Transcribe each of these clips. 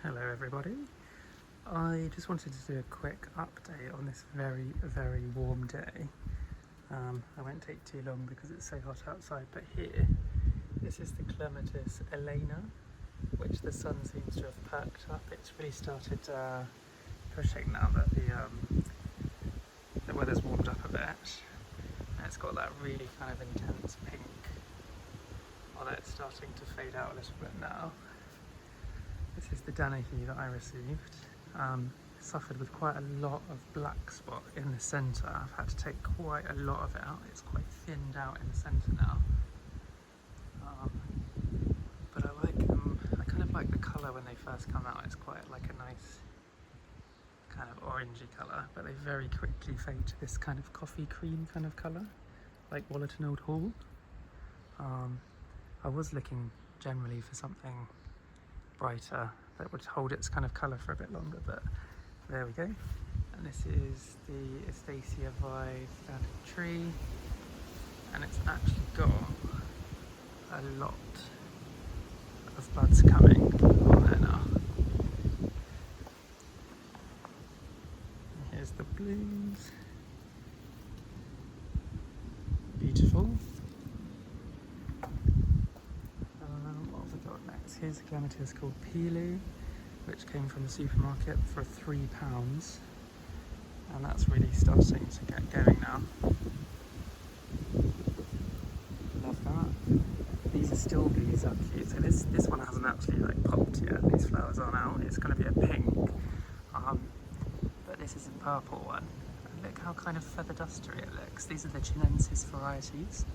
Hello everybody. I just wanted to do a quick update on this very, very warm day. I won't take too long because it's so hot outside, but here, this is the Clematis Elena, which the sun seems to have perked up. It's really started pushing now that the weather's warmed up a bit. And it's got that really kind of intense pink, although it's starting to fade out a little bit now. This is the Danahee that I received. Suffered with quite a lot of black spot in the centre. I've had to take quite a lot of it out. It's quite thinned out in the centre now. But I like them. I kind of like the colour when they first come out. It's quite like a nice kind of orangey colour, but they very quickly fade to this kind of coffee cream kind of colour, like Wallerton Old Hall. I was looking generally for something brighter that would hold its kind of colour for a bit longer, but there we go. And this is the Estacia Vive standard tree, and it's actually got a lot of buds coming on there now. And here's the blooms. Beautiful. What have we got next? Here's a clematis called Pilu, which came from the supermarket for £3, and that's really starting to get going now. Love that. These are still these are cute. So this one hasn't actually like popped yet. These flowers aren't out. It's going to be a pink, but this is a purple one. And look how kind of feather dustery it looks. These are the Chinensis varieties.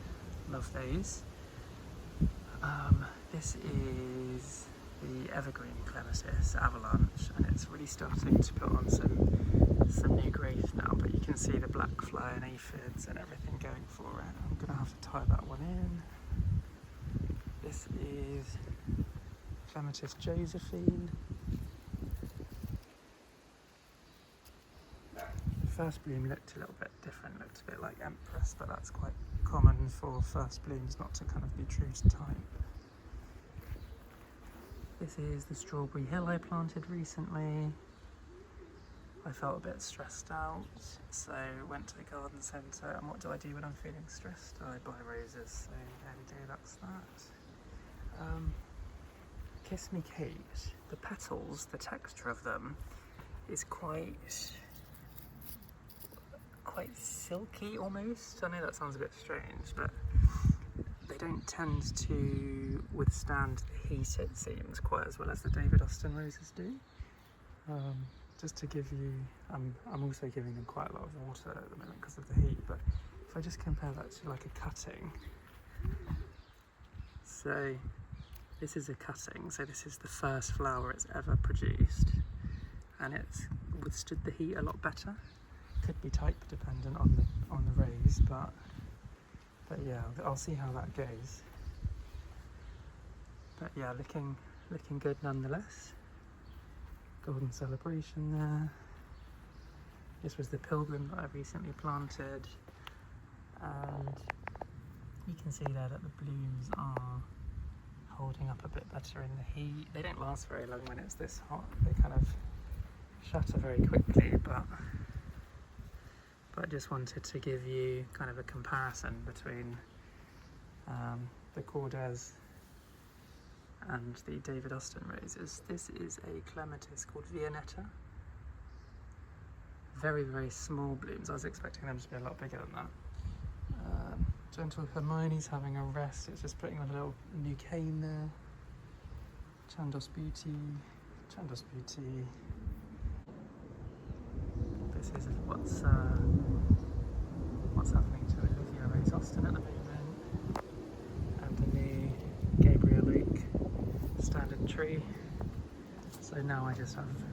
Love those. This is the evergreen clematis avalanche, and it's really starting to put on some new growth now, but you can see the black fly and aphids and everything going for it. I'm going to have to tie that one in. This is Clematis Josephine. The first bloom looked a little bit different, looked a bit like Empress, but that's quite common for first blooms not to kind of be true to type. This is the Strawberry Hill I planted recently. I felt a bit stressed out, so went to the garden centre, and what do I do when I'm feeling stressed? I buy roses, so there we go, that's that. Kiss Me Kate. The petals, the texture of them is quite silky almost. I know that sounds a bit strange, but they don't tend to withstand the heat, it seems, quite as well as the David Austin roses do. Just to give you, I'm also giving them quite a lot of water at the moment because of the heat, but if I just compare that to like a cutting. So this is a cutting, so this is the first flower it's ever produced, and it's withstood the heat a lot better. Could be type dependent on the rays, but yeah, I'll see how that goes. But yeah, looking good nonetheless. Golden Celebration there. This was the Pilgrim that I recently planted, and you can see there that the blooms are holding up a bit better in the heat. They don't last very long when it's this hot. They kind of shatter very quickly, but I just wanted to give you kind of a comparison between the Cordes and the David Austin roses. This is a clematis called Vianetta. Very, very small blooms. I was expecting them to be a lot bigger than that. Gentle Hermione's having a rest. It's just putting on a little new cane there. Chandos Beauty. This is what's happening to Olivia Rose Austin at the moment, and a new Gabriel Oak standard tree. So now I just have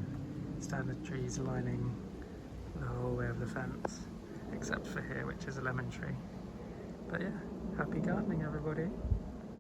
standard trees lining the whole way of the fence, except for here, which is a lemon tree. But yeah, happy gardening everybody.